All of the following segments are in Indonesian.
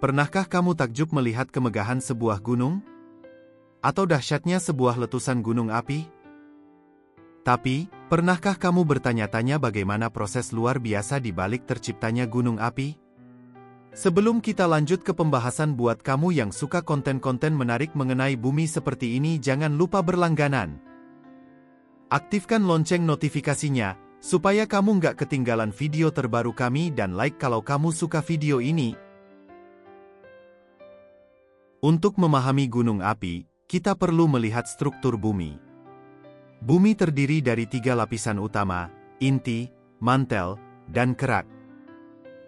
Pernahkah kamu takjub melihat kemegahan sebuah gunung? Atau dahsyatnya sebuah letusan gunung api? Tapi, pernahkah kamu bertanya-tanya bagaimana proses luar biasa di balik terciptanya gunung api? Sebelum kita lanjut ke pembahasan, buat kamu yang suka konten-konten menarik mengenai bumi seperti ini, jangan lupa berlangganan. Aktifkan lonceng notifikasinya, supaya kamu nggak ketinggalan video terbaru kami, dan like kalau kamu suka video ini. Untuk memahami gunung api, kita perlu melihat struktur bumi. Bumi terdiri dari 3 lapisan utama, inti, mantel, dan kerak.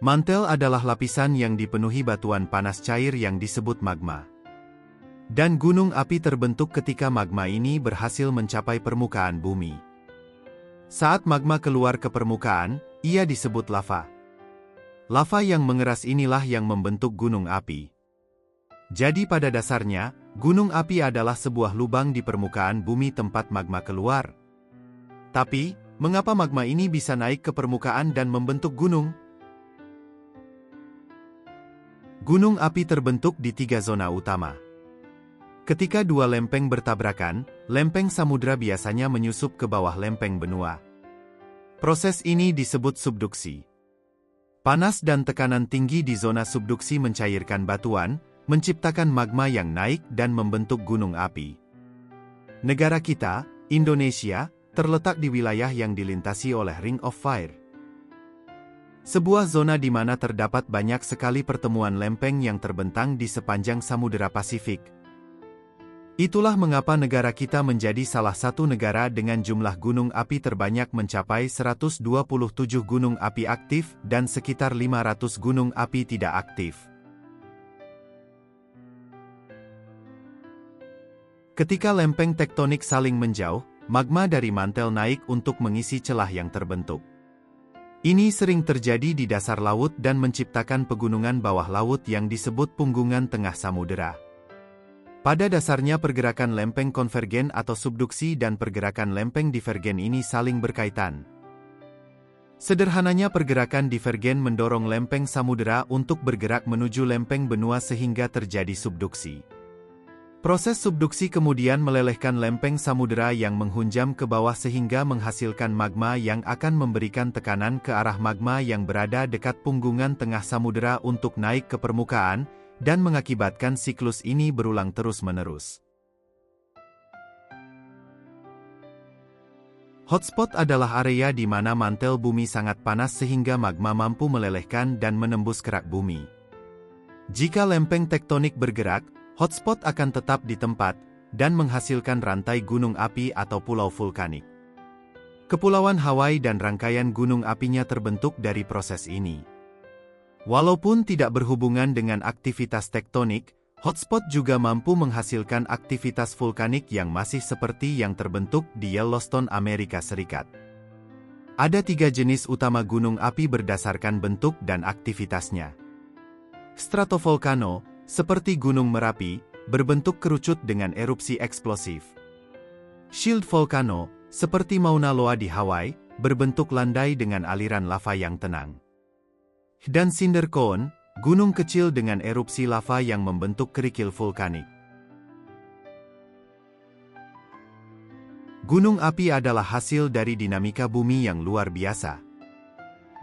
Mantel adalah lapisan yang dipenuhi batuan panas cair yang disebut magma. Dan gunung api terbentuk ketika magma ini berhasil mencapai permukaan bumi. Saat magma keluar ke permukaan, ia disebut lava. Lava yang mengeras inilah yang membentuk gunung api. Jadi pada dasarnya, gunung api adalah sebuah lubang di permukaan bumi tempat magma keluar. Tapi, mengapa magma ini bisa naik ke permukaan dan membentuk gunung? Gunung api terbentuk di 3 zona utama. Ketika 2 lempeng bertabrakan, lempeng samudra biasanya menyusup ke bawah lempeng benua. Proses ini disebut subduksi. Panas dan tekanan tinggi di zona subduksi mencairkan batuan, menciptakan magma yang naik dan membentuk gunung api. Negara kita, Indonesia, terletak di wilayah yang dilintasi oleh Ring of Fire. Sebuah zona di mana terdapat banyak sekali pertemuan lempeng yang terbentang di sepanjang Samudera Pasifik. Itulah mengapa negara kita menjadi salah satu negara dengan jumlah gunung api terbanyak, mencapai 127 gunung api aktif dan sekitar 500 gunung api tidak aktif. Ketika lempeng tektonik saling menjauh, magma dari mantel naik untuk mengisi celah yang terbentuk. Ini sering terjadi di dasar laut dan menciptakan pegunungan bawah laut yang disebut punggungan tengah samudera. Pada dasarnya pergerakan lempeng konvergen atau subduksi dan pergerakan lempeng divergen ini saling berkaitan. Sederhananya, pergerakan divergen mendorong lempeng samudera untuk bergerak menuju lempeng benua sehingga terjadi subduksi. Proses subduksi kemudian melelehkan lempeng samudera yang menghunjam ke bawah sehingga menghasilkan magma yang akan memberikan tekanan ke arah magma yang berada dekat punggungan tengah samudera untuk naik ke permukaan, dan mengakibatkan siklus ini berulang terus-menerus. Hotspot adalah area di mana mantel bumi sangat panas sehingga magma mampu melelehkan dan menembus kerak bumi. Jika lempeng tektonik bergerak, hotspot akan tetap di tempat, dan menghasilkan rantai gunung api atau pulau vulkanik. Kepulauan Hawaii dan rangkaian gunung apinya terbentuk dari proses ini. Walaupun tidak berhubungan dengan aktivitas tektonik, hotspot juga mampu menghasilkan aktivitas vulkanik yang masih seperti yang terbentuk di Yellowstone, Amerika Serikat. Ada 3 jenis utama gunung api berdasarkan bentuk dan aktivitasnya. Stratovolcano, seperti Gunung Merapi, berbentuk kerucut dengan erupsi eksplosif. Shield volcano, seperti Mauna Loa di Hawaii, berbentuk landai dengan aliran lava yang tenang. Dan cinder cone, gunung kecil dengan erupsi lava yang membentuk kerikil vulkanik. Gunung api adalah hasil dari dinamika bumi yang luar biasa.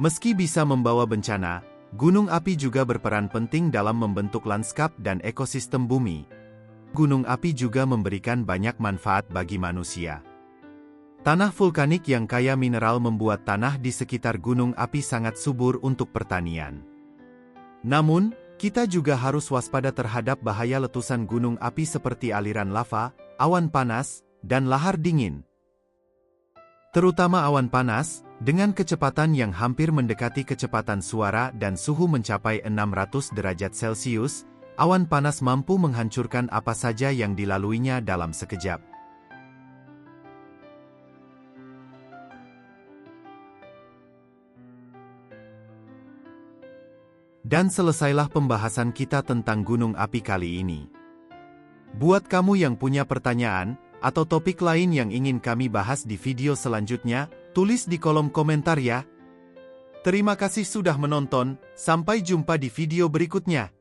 Meski bisa membawa bencana, gunung api juga berperan penting dalam membentuk lanskap dan ekosistem bumi. Gunung api juga memberikan banyak manfaat bagi manusia. Tanah vulkanik yang kaya mineral membuat tanah di sekitar gunung api sangat subur untuk pertanian. Namun, kita juga harus waspada terhadap bahaya letusan gunung api seperti aliran lava, awan panas, dan lahar dingin. Terutama awan panas, dengan kecepatan yang hampir mendekati kecepatan suara dan suhu mencapai 600 derajat Celcius, awan panas mampu menghancurkan apa saja yang dilaluinya dalam sekejap. Dan selesailah pembahasan kita tentang gunung api kali ini. Buat kamu yang punya pertanyaan, atau topik lain yang ingin kami bahas di video selanjutnya, tulis di kolom komentar ya. Terima kasih sudah menonton, sampai jumpa di video berikutnya.